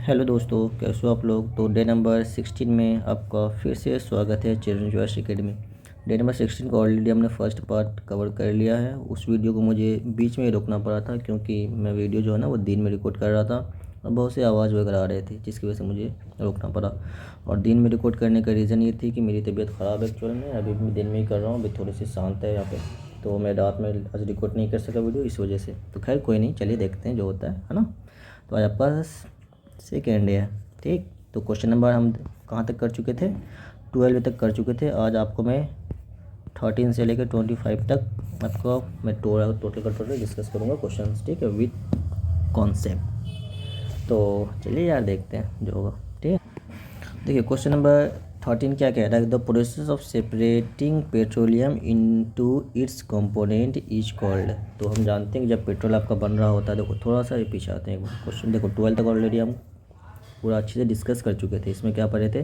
Hello दोस्तों, कैसे हो आप लोग। तो डे नंबर 16 में आपका फिर से स्वागत है children joys academy. Day number 16 को ऑलरेडी हमने फर्स्ट पार्ट कवर कर लिया है। उस वीडियो को मुझे बीच में ही रोकना पड़ा था क्योंकि मैं वीडियो जो है ना वो दिन में रिकॉर्ड कर रहा था और बहुत से आवाज़ वगैरह आ रहे थे जिसकी वजह से मुझे रोकना पड़ा। और दिन में रिकॉर्ड करने का रीज़न ये थी कि मेरी तबीयत ख़राब है एक्चुअल में। अभी मैं दिन में ही कर रहा हूँ, अभी थोड़ी सी शांत है यहाँ पे, तो मैं रात में आज रिकॉर्ड नहीं कर सका वीडियो इस वजह से। तो खैर कोई नहीं, चलिए देखते हैं जो होता है ना। तो आज आपका सेकेंड है, ठीक। तो क्वेश्चन नंबर हम कहाँ तक कर चुके थे, 12 तक कर चुके थे। आज आपको मैं 13 से लेकर 25 तक आपको मैं टोटल का टोटल डिस्कस करूँगा क्वेश्चन, ठीक है, विथ कॉन्सेप्ट। तो चलिए यार देखते हैं जो होगा, ठीक है। देखिए क्वेश्चन नंबर 13 क्या कह रहा है, the process of separating petroleum into its component is called. तो हम जानते हैं कि जब पेट्रोल आपका बन रहा होता है, देखो थोड़ा सा पीछे आते हैं क्वेश्चन। देखो 12 तक ऑलरेडी हम पूरा अच्छे से डिस्कस कर चुके थे। इसमें क्या पढ़े थे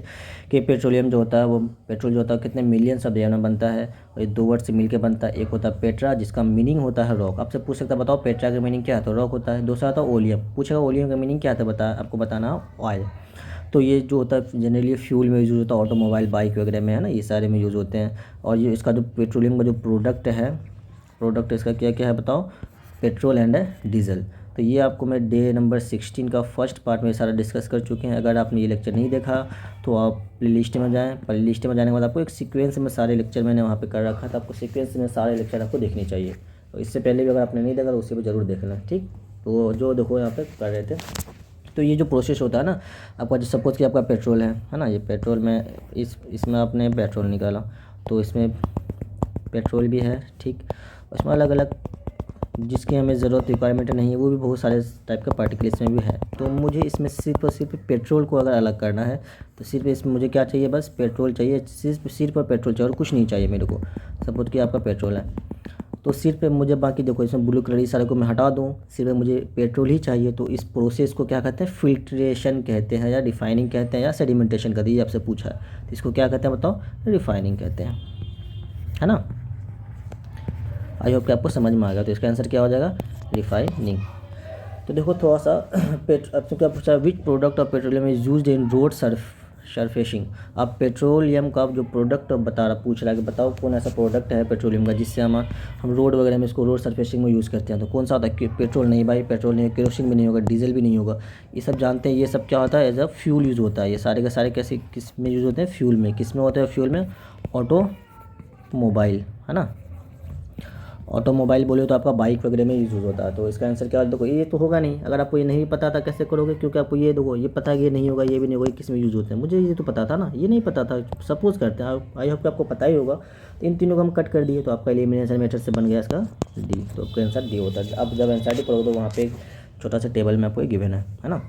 कि पेट्रोलियम जो होता है वो पेट्रोल जो होता है कितने मिलियंस ऑफ लेयर में बनता है, और ये दो वर्ड से मिलकर बनता है। एक होता है पेट्रा जिसका मीनिंग होता है रॉक। आपसे पूछ सकता है बताओ पेट्रा का मीनिंग क्या है, तो रॉक होता है। दूसरा होता है ओलियम, पूछेगा ओलियम का मीनिंग क्या है, तो आपको बताना ऑयल। तो ये जो होता है जनरली फ्यूल में यूज़ होता है, ऑटोमोबाइल बाइक वगैरह में है ना, ये सारे में यूज़ होते हैं। और ये इसका जो पेट्रोलियम का जो प्रोडक्ट इसका क्या क्या है बताओ, पेट्रोल एंड डीजल। तो ये आपको मैं डे नंबर 16 का फर्स्ट पार्ट में सारा डिस्कस कर चुके हैं। अगर आपने ये लेक्चर नहीं देखा तो आप प्लेलिस्ट में जाएं। प्लेलिस्ट में जाने के बाद आपको एक सीक्वेंस में सारे लेक्चर मैंने वहाँ पे कर रखा था, आपको सीक्वेंस में सारे लेक्चर आपको देखने चाहिए। तो इससे पहले भी अगर आपने नहीं देखा तो उससे भी ज़रूर देखना, ठीक। तो जो देखो यहाँ पे कर रहे थे, तो ये जो प्रोसेस होता है ना आपका, जो सपोज़ कि आपका पेट्रोल है ना, ये पेट्रोल में इसमें आपने पेट्रोल निकाला, तो इसमें पेट्रोल भी है, ठीक। उसमें अलग अलग जिसकी हमें ज़रूरत रिक्वायरमेंट नहीं है वो भी बहुत सारे टाइप का पार्टिकल इसमें भी है। तो मुझे इसमें सिर्फ और सिर्फ पेट्रोल को अगर अलग करना है तो सिर्फ इसमें मुझे क्या चाहिए, बस पेट्रोल चाहिए, सिर्फ और पेट्रोल चाहिए और कुछ नहीं चाहिए मेरे को। सपोज कि आपका पेट्रोल है तो सिर्फ मुझे बाकी देखो इसमें ब्लू कलर सारे को मैं हटा दूँ, सिर्फ मुझे पेट्रोल ही चाहिए। तो इस प्रोसेस को क्या कहते हैं, फिल्ट्रेशन कहते हैं या रिफाइनिंग कहते हैं या सेडिमेंटेशन कहते हैं। ये आपसे पूछा है तो इसको क्या कहते हैं बताओ, रिफाइनिंग कहते हैं, है ना। आई होप कि आपको समझ में आ गया। तो इसका आंसर क्या हो जाएगा, रिफाइनिंग। तो देखो थोड़ा सा आपसे क्या पूछा, which product of petroleum is used in road surfacing. आप पेट्रोलियम का जो प्रोडक्ट पूछ रहा है कि बताओ कौन ऐसा प्रोडक्ट है पेट्रोलियम का जिससे हम रोड वगैरह में इसको रोड सरफेसिंग में यूज़ करते हैं। तो कौन सा होता है, पेट्रोल नहीं भाई, पेट्रोल नहीं, केरोसिन भी नहीं होगा, डीजल भी नहीं होगा। ये सब जानते हैं, ये सब क्या होता है, एज अ फ्यूल यूज़ होता है। ये सारे के सारे कैसे किस में यूज़ होते हैं, फ्यूल में। किस में होते हैं, फ्यूल में, ऑटोमोबाइल, है ना। ऑटोमोबाइल बोले तो आपका बाइक वगैरह में यूज़ होता है। तो इसका आंसर क्या है, देखो ये तो होगा नहीं। अगर आपको ये नहीं पता था कैसे करोगे, क्योंकि आपको ये देखो ये पता है कि ये नहीं होगा, ये भी नहीं होगा, ये किस में यूज़ होते हैं। मुझे ये तो पता था ना, ये नहीं पता था, सपोज करते हैं। आई होप कि आपको पता ही होगा। तो इन तीनों को हम कट कर दिए तो आपका एलिमिनेशन मेथड से बन गया इसका डी। तो आपका आंसर डी होता है। अब जब एनसीईआरटी पढ़ोगे तो वहाँ पे एक छोटा सा टेबल में आपको गिवन है ना।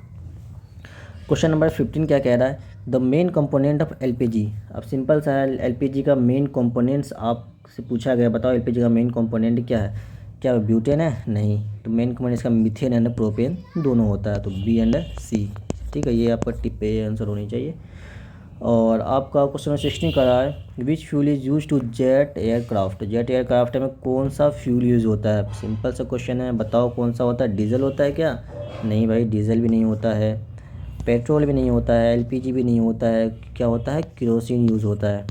क्वेश्चन नंबर 15 क्या कह रहा है, the main component of LPG. अब सिंपल सा है, एलपीजी का मेन कंपोनेंट्स आपसे पूछा गया, बताओ एलपीजी का मेन कंपोनेंट क्या है। क्या ब्यूटेन है, नहीं। तो मेन कंपोनेंट इसका मीथेन एंड प्रोपेन दोनों होता है, तो बी एंड सी, ठीक है। ये आपका टिप पे आंसर होनी चाहिए। और आपका क्वेश्चन नंबर 16 का रहा है, which fuel is use to jet aircraft. Jet aircraft में कौन सा फ्यूल यूज़ होता है, सिंपल सा क्वेश्चन है, बताओ कौन सा होता है। डीजल होता है क्या, नहीं भाई, डीजल भी नहीं होता है, पेट्रोल भी नहीं होता है, एलपीजी भी नहीं होता है। क्या होता है, केरोसिन यूज़ होता है।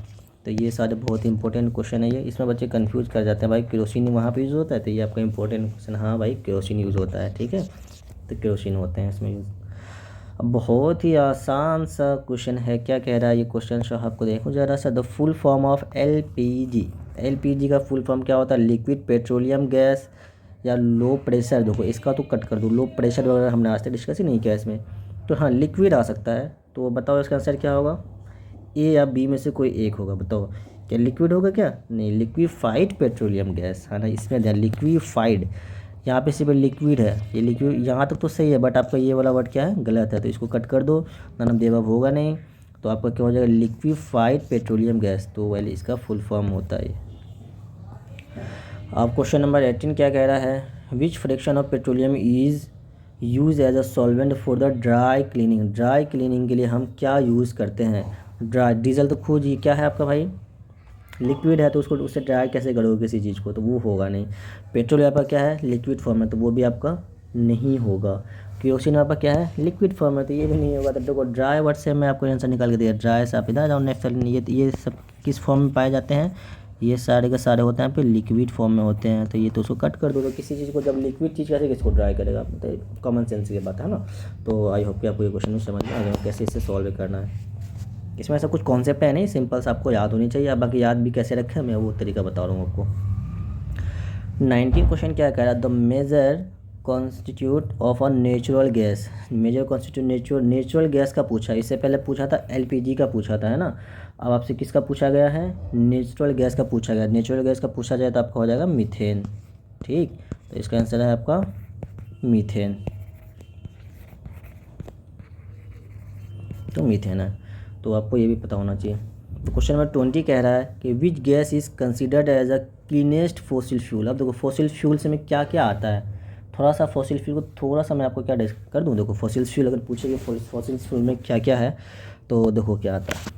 तो ये सारे बहुत इंपॉर्टेंट क्वेश्चन है ये। इसमें बच्चे कंफ्यूज कर जाते हैं, भाई केरोसिन वहाँ पे यूज़ होता है। तो ये आपका इंपॉर्टेंट क्वेश्चन, हाँ भाई केरोसिन यूज़ होता है, ठीक है। तो केरोसिन होते हैं इसमें यूज़। अब बहुत ही आसान सा क्वेश्चन है, क्या कह रहा है ये क्वेश्चन साहब को देखो ज़रा सा। The full form of LPG. LPG का फुल फॉर्म क्या होता है, लिक्विड पेट्रोलियम गैस या लो प्रेशर। देखो इसका तो कट कर दो, लो प्रेशर वगैरह हमने आज तक डिस्कस ही नहीं किया इसमें। तो हाँ लिक्विड आ सकता है। तो बताओ इसका आंसर क्या होगा, ए या बी में से कोई एक होगा। बताओ क्या लिक्विड होगा, क्या नहीं, लिक्विफाइड पेट्रोलियम गैस, है ना। इसमें ध्यान, लिक्विफाइड, यहाँ पे सिर्फ लिक्विड है, ये लिक्विड यहाँ तक तो सही है, बट आपका ये वाला वर्ड क्या है, गलत है। तो इसको कट कर दो, नाम देवब होगा नहीं। तो आपका क्या हो जाएगा, लिक्विफाइड पेट्रोलियम गैस। तो वैसे इसका फुल फॉर्म होता है। अब क्वेश्चन नंबर 18 क्या कह रहा है, which fraction of petroleum is use as a solvent for the dry cleaning. Dry cleaning के लिए हम क्या यूज़ करते हैं, ड्राई। डीजल तो खुद ही क्या है आपका भाई, लिक्विड है, तो उसको उससे ड्राई कैसे करोगे किसी चीज़ को, तो वो होगा नहीं। पेट्रोल आपका क्या है, लिक्विड फॉर्म है, तो वो भी आपका नहीं होगा, केरोसिन वहाँ पर क्या है, लिक्विड फॉर्म है, तो ये भी नहीं होगा। तो देखो ड्राई वर्ड से मैं आपको आंसर निकाल के दिया, ड्राई से आप इधर जाओ नेक्स्ट। ये सब किस फॉर्म में पाए जाते हैं, ये सारे के सारे होते हैं यहाँ पे लिक्विड फॉर्म में होते हैं। तो ये तो उसको कट कर दो। तो किसी चीज़ को जब लिक्विड चीज़ कैसे किसको ड्राई करेगा, तो कॉमन सेंस की बात है ना। तो आई होप कि आपको ये क्वेश्चन में समझ में आ गया कैसे इसे सॉल्व करना है। इसमें ऐसा कुछ कॉन्सेप्ट है नहीं, सिंपल सा आपको याद होनी चाहिए। अब बाकी याद भी कैसे रखें मैं वो तरीका बता रहा हूँ आपको। 19 क्वेश्चन क्या कह रहा है, the major constituent of a natural gas. Major constituent natural gas का पूछा, इससे पहले पूछा था एलपीजी का पूछा था, है ना। अब आपसे किसका पूछा गया है, नेचुरल गैस का पूछा गया। नेचुरल गैस का पूछा जाए तो आपका हो जाएगा मीथेन। ठीक, तो इसका आंसर है आपका मीथेन। तो मीथेन है, तो आपको ये भी पता होना चाहिए। तो क्वेश्चन नंबर 20 कह रहा है कि which gas is considered as a cleanest fossil fuel. अब देखो फॉसिल फ्यूल से में क्या क्या आता है, थोड़ा सा फॉसिल फ्यूल को थोड़ा सा मैं आपको क्या डिस्कस कर दूँ। देखो फॉसिल फ्यूल अगर पूछे कि फॉसिल फ्यूल में क्या क्या है, तो देखो क्या आता है।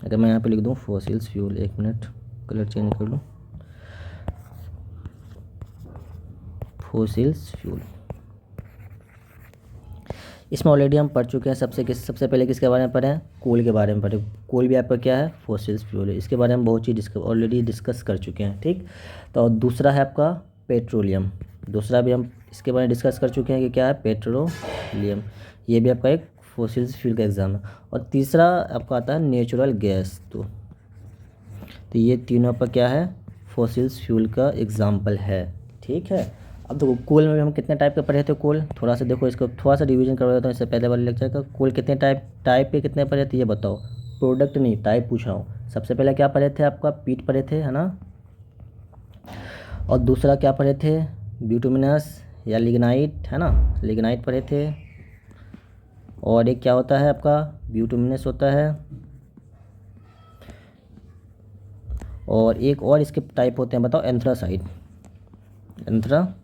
अगर मैं यहाँ पे लिख दूँ फॉसिल फ्यूल, एक मिनट कलर चेंज कर लूँ, फॉसिल फ्यूल, इसमें ऑलरेडी हम पढ़ चुके हैं। सबसे पहले किसके बारे में पढ़े हैं, कोल के बारे में पढ़े। कोल भी आपका क्या है, फॉसिल फ्यूल है। इसके बारे में बहुत चीज़ ऑलरेडी डिस्कस कर चुके हैं। ठीक, तो दूसरा है आपका पेट्रोलियम, दूसरा भी हम इसके बारे में डिस्कस कर चुके हैं कि क्या है, पेट्रोलियम। ये भी आपका एक फॉसिल फ्यूल का एग्जाम है। और तीसरा आपका आता है नेचुरल गैस। तो ये तीनों आपका क्या है, फॉसिल फ्यूल का एग्जाम्पल है। ठीक है, अब देखो कोल में भी हम कितने टाइप के पढ़े थे। कोल थोड़ा सा देखो, इसको थोड़ा सा रिवीजन करवा देता हूँ इससे पहले वाले लेक्चर का। कोल कितने टाइप पे कितने पढ़े थे ये बताओ, प्रोडक्ट नहीं टाइप पूछा हूँ। सबसे पहले क्या पढ़े थे, आपका पीट पढ़े थे, है ना। और दूसरा क्या पढ़े थे, ब्यूटुमिनस या लिग्नाइट, है ना, लिग्नाइट पढ़े थे। और एक क्या होता है आपका, ब्यूटुमिनस होता है। और एक और इसके टाइप होते हैं, बताओ, एंथ्रासाइट, एंथ्रासाइट।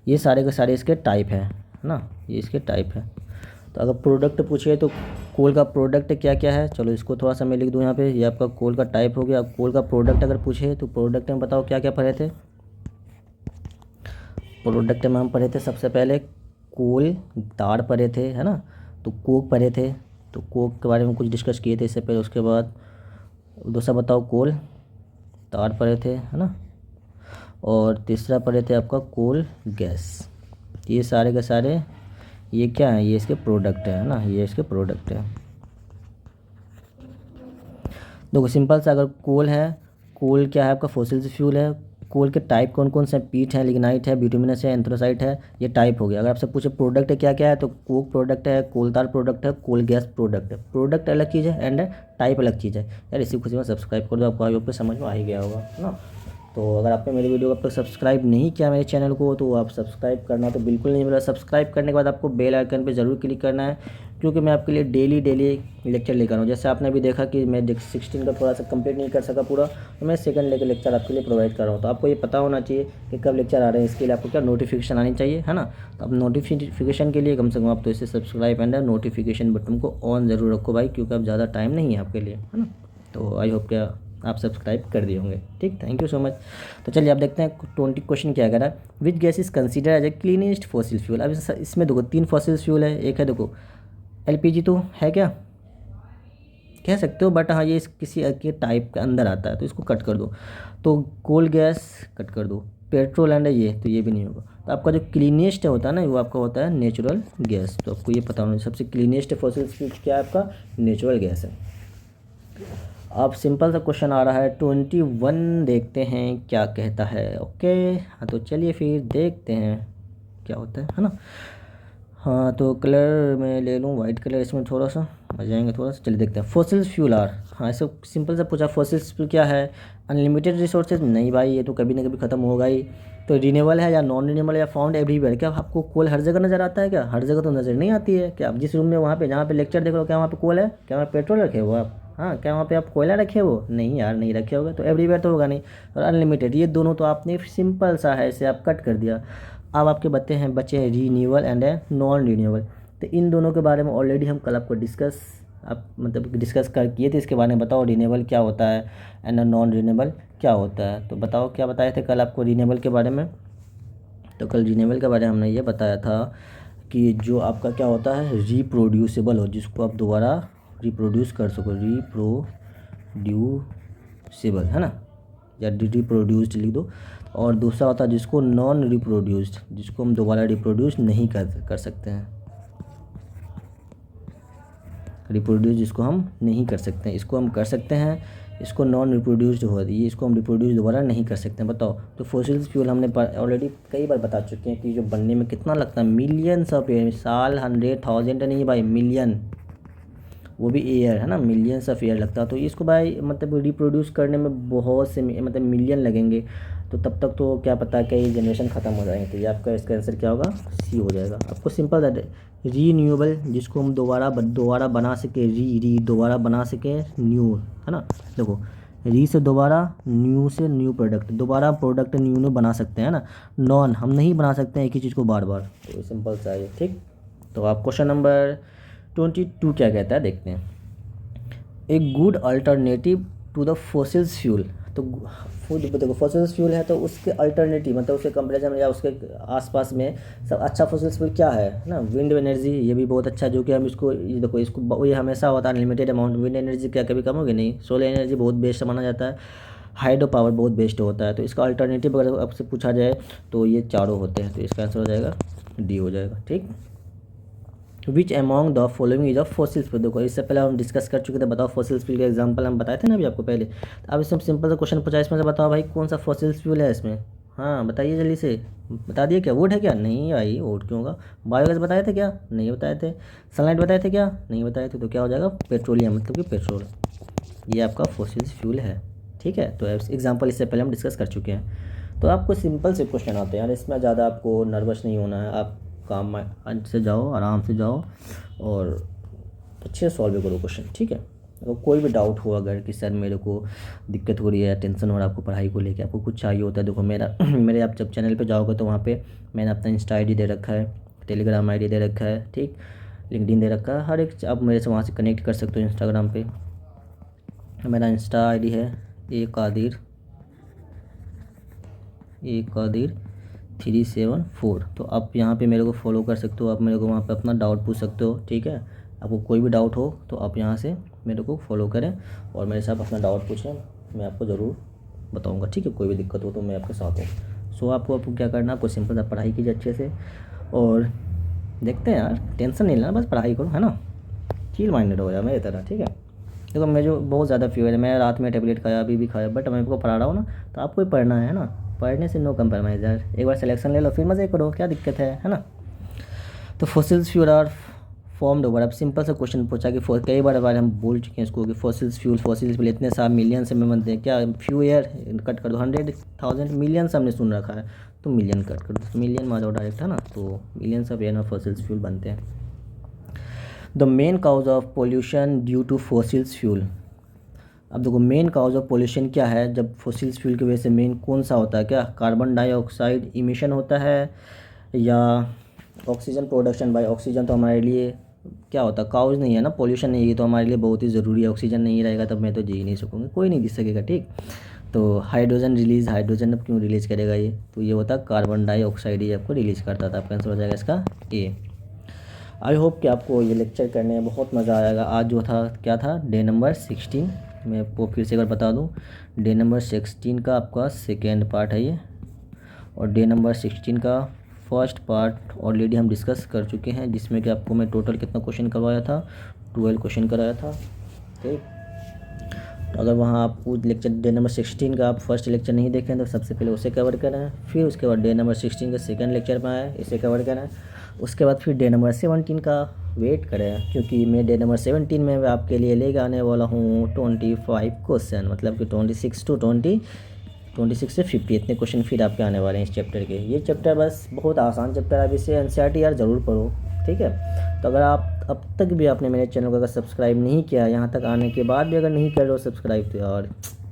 ये सारे के सारे इसके टाइप हैं, है ना, ये इसके टाइप है। तो अगर प्रोडक्ट पूछे तो कोल का प्रोडक्ट क्या क्या है, चलो इसको थोड़ा सा मैं लिख दूँ यहाँ पे। ये आपका कोल का टाइप हो गया। अब कोल का प्रोडक्ट अगर पूछे तो प्रोडक्ट में बताओ क्या क्या पढ़े थे। प्रोडक्ट में हम पढ़े थे सबसे पहले कोल तार पढ़े थे, है ना। तो कोक पढ़े थे, तो कोक के बारे में कुछ डिस्कस किए थे इससे पहले। उसके बाद दूसरा बताओ कोल तार पढ़े थे, है ना। और तीसरा पढ़े थे आपका कोल गैस। ये सारे के सारे ये क्या है, ये इसके प्रोडक्ट है ना, ये इसके प्रोडक्ट है। देखो सिंपल सा, अगर कोल है, कोल क्या है आपका फॉसिल फ्यूल है। कोल के टाइप कौन कौन से, पीट है, लिग्नाइट है, ब्यूटुमिनस है, एंथ्रासाइट है, ये टाइप हो गया। अगर आपसे पूछे प्रोडक्ट क्या क्या है, तो कोक प्रोडक्ट है, कोलतार प्रोडक्ट है, कोल गैस प्रोडक्ट है। प्रोडक्ट अलग चीज़ है एंड टाइप अलग चीज़ है। यार इसी खुशी में सब्सक्राइब कर दो, आपको आई होप समझ में आ ही गया होगा, है ना। तो अगर आपने मेरी वीडियो को अब तक सब्सक्राइब नहीं किया मेरे चैनल को, तो आप सब्सक्राइब करना तो बिल्कुल नहीं मिला। सब्सक्राइब करने के बाद आपको बेल आइकन पे ज़रूर क्लिक करना है, क्योंकि मैं आपके लिए डेली लेक्चर लेकर हूँ। जैसे आपने भी देखा कि मैं 16 का थोड़ा सा कंप्लीट नहीं कर सका पूरा, तो मैं सेकंड लेक्चर आपके लिए प्रोवाइड कर रहा हूँ। तो आपको ये पता होना चाहिए कि कब लेक्चर आ रहे हैं, इसके लिए आपको क्या नोटिफिकेशन आनी चाहिए, है ना। तो अब नोटिफिकेशन के लिए कम से कम आप तो इसे सब्सक्राइब एंड नोटिफिकेशन बटन को ऑन ज़रूर रखो भाई, क्योंकि अब ज़्यादा टाइम नहीं है आपके लिए, है ना। तो आई होप क्या आप सब्सक्राइब कर दिए होंगे। ठीक, थैंक यू सो मच। तो चलिए आप देखते हैं 20 क्वेश्चन क्या कह रहा है, which gas is consider as a cleanest fossil fuel. अब इसमें देखो 3 फॉसिल फ्यूल है। एक है देखो एलपीजी, तो है क्या, कह सकते हो, बट हाँ ये किसी के टाइप के अंदर आता है, तो इसको कट कर दो। तो कोल गैस कट कर दो, पेट्रोल एंड ये, तो ये भी नहीं होगा। तो आपका जो क्लीनेस्ट होता है ना, वो आपका होता है नेचुरल गैस। तो आपको ये पता होना चाहिए सबसे क्लीनेस्ट फॉसिल फ्यूल क्या है, आपका नेचुरल गैस है। अब सिंपल सा क्वेश्चन आ रहा है 21, देखते हैं क्या कहता है। ओके, हाँ तो चलिए फिर देखते हैं क्या होता है ना। हाँ तो कलर मैं ले लूँ वाइट कलर, इसमें थोड़ा सा आ जाएंगे थोड़ा सा। चलिए देखते हैं, फॉसिल फ्यूल आर, हाँ ऐसे सिंपल सा पूछा। फॉसिल फ्यूल क्या है, अनलिमिटेड रिसोर्सेज, नहीं भाई ये तो कभी ना कभी ख़त्म होगा ही। तो रिन्यूएबल है या नॉन रिन्यूएबल या फाउंड एवरीवेयर। क्या आपको कोल हर जगह नज़र आता है क्या, हर जगह तो नज़र नहीं आती है। क्या आप जिस रूम में वहाँ पे जहाँ पे लेक्चर देख रहे हो, क्या वहाँ पे कोल है, क्या वहाँ पेट्रोल रखे हो आप, हाँ क्या वहाँ पे आप कोयला रखे हो, नहीं यार नहीं रखे होगे। तो एवरीवेयर तो होगा नहीं। और अनलिमिटेड, ये दोनों तो आपने सिंपल सा है, इसे आप कट कर दिया। अब आपके बच्चे हैं रीन्यूएबल एंड नॉन रीन्यूएबल। तो इन दोनों के बारे में ऑलरेडी हम कल आपको डिस्कस कर किए थे। इसके बारे में बताओ रीन्यूएबल क्या होता है एंड नॉन रीन्यूएबल क्या होता है। तो बताओ क्या बताए थे कल आपको रीन्यूएबल के बारे में, तो कल रिन्यूएबल के बारे में हमने ये बताया था कि जो आपका क्या होता है रिप्रोड्यूसिबल हो, जिसको आप दोबारा रिप्रोड्यूस कर सको, रिप्रोड्यूसिबल है ना, या रिप्रोड्यूस्ड लिख दो। और दूसरा होता है जिसको नॉन रिप्रोड्यूस्ड, जिसको हम दोबारा रिप्रोड्यूस नहीं कर सकते हैं। रिप्रोड्यूस जिसको हम नहीं कर सकते हैं, इसको हम कर सकते हैं, इसको नॉन रिप्रोड्यूस्ड हो रही है, इसको हम रिप्रोड्यूस दोबारा नहीं कर सकते हैं। बताओ, तो फॉसिल्स फ्यूल हमने ऑलरेडी कई बार बता चुके हैं कि जो बनने में कितना लगता है, मिलियंस ऑफ ईयर, साल 100,000 नहीं भाई, मिलियन, वो भी ईयर है ना, मिलियंस ऑफ ईयर लगता है। तो इसको भाई मतलब रिप्रोड्यूस करने में बहुत से मतलब मिलियन लगेंगे, तो तब तक तो क्या पता कई जनरेशन ख़त्म हो जाएंगे। तो ये आपका इसका आंसर क्या होगा, सी हो जाएगा। आपको सिंपल रीन्यूएबल, जिसको हम दोबारा बना सके, दोबारा बना सके, न्यू है ना। देखो, री से दोबारा, न्यू से न्यू प्रोडक्ट, दोबारा प्रोडक्ट न्यू बना सकते हैं ना। नॉन हम नहीं बना सकते हैं एक ही चीज़ को बार बार, तो सिंपल सा है, ठीक। तो आप क्वेश्चन नंबर 22 क्या कहता है देखते हैं। A good alternative to the fossils fuel. तो देखो फॉसिल्स फ्यूल है तो उसके अल्टरनेटिव मतलब उसके कंपेरिजन में या उसके आसपास में सब अच्छा फॉसिल्स फ्यूल क्या है ना, विंड एनर्जी, ये भी बहुत अच्छा, जो कि हम इसको देखो इसको ये हमेशा होता है अनलिमिटेड अमाउंट। विंड एनर्जी क्या कभी कम होगी नहीं। सोलर एनर्जी बहुत बेस्ट माना जाता है। हाइड्रो पावर बहुत बेस्ट होता है। तो इसका अल्टरनेटिव अगर आपसे पूछा जाए तो ये चारों होते हैं। तो इसका आंसर हो जाएगा डी हो जाएगा, ठीक। Which among the following is of fossils fuel. देखो इससे पहले हम डिस्कस कर चुके थे, बताओ फॉसिल्स फ्यूल के एग्जांपल हम बताए थे ना अभी आपको पहले। अब इसमें सिंपल सा क्वेश्चन पूछा, इसमें से बताओ भाई कौन सा फॉसिल्स फ्यूल है इसमें। हाँ बताइए जल्दी से, बता दिए क्या, वुड है क्या, नहीं भाई वुड क्यों होगा। बायोगैस बताए थे क्या, नहीं बताए थे। सनलाइट बताए थे क्या, नहीं बताए थे। तो क्या हो जाएगा, पेट्रोलियम, मतलब कि पेट्रोल, ये आपका फॉसिल्स फ्यूल है, ठीक है। तो एग्जाम्पल इससे पहले हम डिस्कस कर चुके हैं। तो आपको सिंपल से क्वेश्चन आते हैं यार, इसमें ज़्यादा आपको नर्वस नहीं होना है। आप काम से जाओ, आराम से जाओ और अच्छे से सॉल्व करो क्वेश्चन, ठीक है। अगर कोई भी डाउट हो, अगर कि सर मेरे को दिक्कत हो रही है, टेंशन हो रहा है आपको पढ़ाई को लेके, आपको कुछ चाहिए होता है, देखो मेरे आप जब चैनल पे जाओगे तो वहाँ पे मैंने अपना इंस्टा ID दे रखा है, टेलीग्राम ID दे रखा है, ठीक, लिंक्डइन दे रखा है, हर एक आप मेरे से वहाँ से कनेक्ट कर सकते हो। इंस्टाग्राम पे मेरा इंस्टा ID है A Qadir374। तो आप यहाँ पे मेरे को फॉलो कर सकते हो, आप मेरे को वहाँ पे अपना डाउट पूछ सकते हो, ठीक है। आपको कोई भी डाउट हो तो आप यहाँ से मेरे को फॉलो करें और मेरे साथ अपना डाउट पूछें, मैं आपको ज़रूर बताऊँगा, ठीक है। कोई भी दिक्कत हो तो मैं आपके साथ हूँ। सो आपको क्या करना, आपको सिंपल सा पढ़ाई कीजिए अच्छे से और देखते हैं यार, टेंशन नहीं लेना, बस पढ़ाई करो, है ना। चिल माइंडेड हो जाए मेरी तरह, ठीक है। देखो मैं जो बहुत ज़्यादा फीवर है, मैं रात में टेबलेट खाया, अभी भी खाया, बट मैं आपको पढ़ा रहा हूँ ना, तो आपको ही पढ़ना है ना। पढ़ने से नो कंप्रोमाइज़ यार, एक बार सिलेक्शन ले लो फिर मज़े करो, क्या दिक्कत है ना। तो fossils fuel are formed over. अब सिंपल सा क्वेश्चन पूछा कि कई बार हम बोल चुके हैं इसको कि फॉसिल्स फ्यूल इतने सारे मिलियन से में बनते हैं क्या, फ्यू ईयर कट कर दो, 100,000 मिलियन से हमने सुन रखा है, तो मिलियन कट कर दो, मिलियन में आ जाओ डायरेक्ट, है ना। तो मिलियंस ऑफ ईयर में फॉसिल्स फ्यूल बनते हैं। The main cause of pollution due to fossils fuel. अब देखो मेन काउज ऑफ पोल्यूशन क्या है, जब फॉसिल्स फ्यूल की वजह से मेन कौन सा होता है, क्या कार्बन डाइऑक्साइड इमिशन होता है या ऑक्सीजन प्रोडक्शन। बाय ऑक्सीजन तो हमारे लिए क्या होता है, काउज नहीं है ना, पोल्यूशन नहीं है, ये तो हमारे लिए बहुत ही ज़रूरी है। ऑक्सीजन नहीं रहेगा तब मैं तो जी नहीं सकूँगा, कोई नहीं जी सकेगा, ठीक। तो हाइड्रोजन रिलीज़, हाइड्रोजन अब क्यों रिलीज़ करेगा ये, तो ये होता है कार्बन डाइऑक्साइड ही आपको रिलीज़ करता था। आपका आंसर हो जाएगा इसका ए। आई होप कि आपको ये लेक्चर करने में बहुत मज़ा आएगा। आज जो था क्या था, डे नंबर 16, मैं आपको फिर से अगर बता दूं, डे नंबर 16 का आपका सेकेंड पार्ट है ये, और डे नंबर 16 का फर्स्ट पार्ट ऑलरेडी हम डिस्कस कर चुके हैं, जिसमें कि आपको मैं टोटल कितना क्वेश्चन करवाया था, 12 क्वेश्चन कराया था, ठीक। तो अगर वहाँ आप लेक्चर डे नंबर 16 का आप फर्स्ट लेक्चर नहीं देखें तो सबसे पहले उसे कवर करें, फिर उसके बाद डे नंबर 16 के सेकंड लेक्चर में आए, इसे कवर करें, उसके बाद फिर डे नंबर 17 का वेट करें, क्योंकि मैं डे नंबर 17 में आपके लिए लेकर आने वाला हूँ 25 क्वेश्चन, मतलब कि 26 से 50 इतने क्वेश्चन फिर आपके आने वाले हैं इस चैप्टर के। ये चैप्टर बस बहुत आसान चैप्टर है, अब इसे NCERT यार ज़रूर पढ़ो, ठीक है। तो अगर आप अब तक भी आपने मेरे चैनल को अगर सब्सक्राइब नहीं किया, यहाँ तक आने के बाद भी अगर नहीं कर रहे हो सब्सक्राइब, तो यार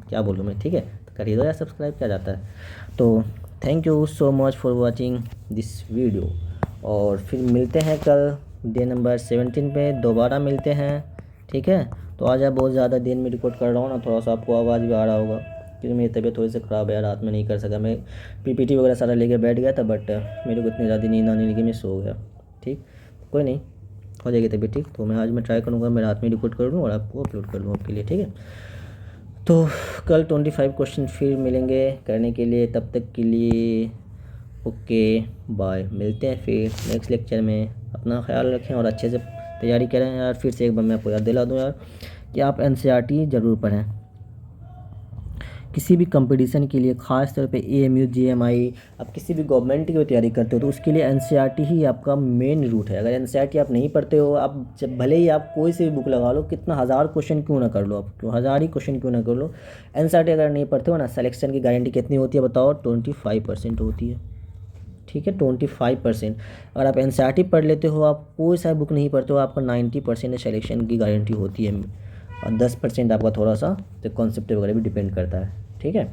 क्या बोलूँ मैं, ठीक है, तो कर ही दो यार सब्सक्राइब, क्या जाता है। तो thank you so much for watching this video, और फिर मिलते हैं कल डे नंबर 17 पे दोबारा मिलते हैं, ठीक है। तो आज आप बहुत ज़्यादा दिन में रिकॉर्ड कर रहा हूँ ना, थोड़ा सा आपको आवाज़ भी आ रहा होगा, क्योंकि मेरी तबीयत थोड़ी सी ख़राब है, रात में नहीं कर सका। मैं पीपीटी वगैरह सारा लेके बैठ गया था, बट मेरे को इतनी ज़्यादा नींद आने लगी, मैं सो गया। ठीक, कोई नहीं, हो जाएगी तबीयत ठीक। तो मैं आज मैं ट्राई करूँगा, मैं रात में रिकॉर्ड कर दूँ और आपको अपलोड कर दूँ आपके लिए, ठीक है। तो कल 25 क्वेश्चन फिर मिलेंगे करने के लिए, तब तक के लिए ओके बाय, मिलते हैं फिर नेक्स्ट लेक्चर में। अपना ख्याल रखें और अच्छे से तैयारी करें यार। फिर से एक बार मैं आपको याद दिला दूँ यार कि आप एनसीईआरटी ज़रूर पढ़ें किसी भी कंपटीशन के लिए, ख़ास तौर पे एएमयू जेएमआई। आप किसी भी गवर्नमेंट की तैयारी करते हो तो उसके लिए एनसीईआरटी ही आपका मेन रूट है। अगर एनसीईआरटी आप नहीं पढ़ते हो, आप जब भले ही आप कोई सी भी बुक लगा लो, कितना हज़ार क्वेश्चन क्यों ना कर लो, आप क्यों 1000 ही क्वेश्चन क्यों ना कर लो, एनसीईआरटी अगर नहीं पढ़ते हो ना, सिलेक्शन की गारंटी कितनी होती है बताओ? 25% होती है। ठीक है, 25%। अगर आप एनसीईआरटी पढ़ लेते हो, आप कोई सा बुक नहीं पढ़ते हो, आपका 90% सिलेक्शन की गारंटी होती है, और 10% आपका थोड़ा सा तो कॉन्सेप्ट वगैरह भी डिपेंड करता है। ठीक है,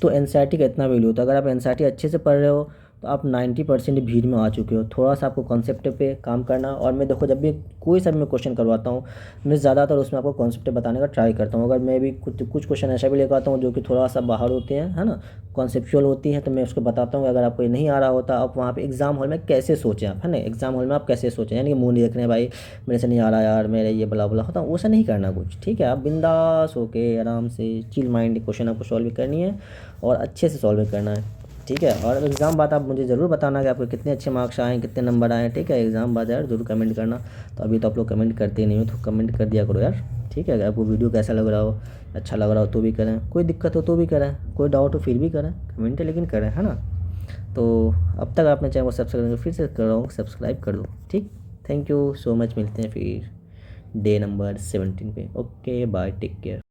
तो एनसीईआरटी का इतना वैल्यू होता है। अगर आप एनसीईआरटी अच्छे से पढ़ रहे हो तो आप 90% भीड़ में आ चुके हो। थोड़ा सा आपको कॉन्सेप्ट पे काम करना। और मैं देखो, जब भी कोई सा भी मैं क्वेश्चन करवाता हूँ, मैं ज़्यादातर उसमें आपको कॉन्सेप्ट बताने का ट्राई करता हूँ। अगर मैं भी कुछ क्वेश्चन ऐसा भी लेकर आता हूँ जो कि थोड़ा सा बाहर होते हैं, है ना, कॉन्सेप्चुअल होती है, तो मैं उसको बताता हूँ कि अगर आपको ये नहीं आ रहा होता, आप वहाँ पे एग्जाम हॉल में कैसे सोचें आप, है ना, एग्जाम हॉल में आप कैसे सोचें, यानी कि मुँह नहीं रखने भाई मेरे से नहीं आ रहा यार, मेरे ये बला बला होता, वैसा नहीं करना कुछ। ठीक है, आप बिंदास होके आराम से चिल माइंड क्वेश्चन आपको सॉल्व करनी है और अच्छे से सॉल्व करना है। ठीक है, और एग्ज़ाम बाद आप मुझे ज़रूर बताना कि आपको कितने अच्छे मार्क्स आए, कितने नंबर आए। ठीक है, एग्ज़ाम बाद यार ज़रूर कमेंट करना। तो अभी तो आप लोग कमेंट करते नहीं हो, तो कमेंट कर दिया करो यार। ठीक है, अगर आपको वीडियो कैसा लग रहा हो, अच्छा लग रहा हो तो भी करें, कोई दिक्कत हो तो भी करें, कोई डाउट हो फिर भी करें, कमेंट लेकिन करें, है ना। तो अब तक आपने चैनल को सब्सक्राइब, फिर से कर रहा हूँ, सब्सक्राइब कर दो। ठीक, थैंक यू सो मच, मिलते हैं फिर डे नंबर 17 पे। Okay bye, take care.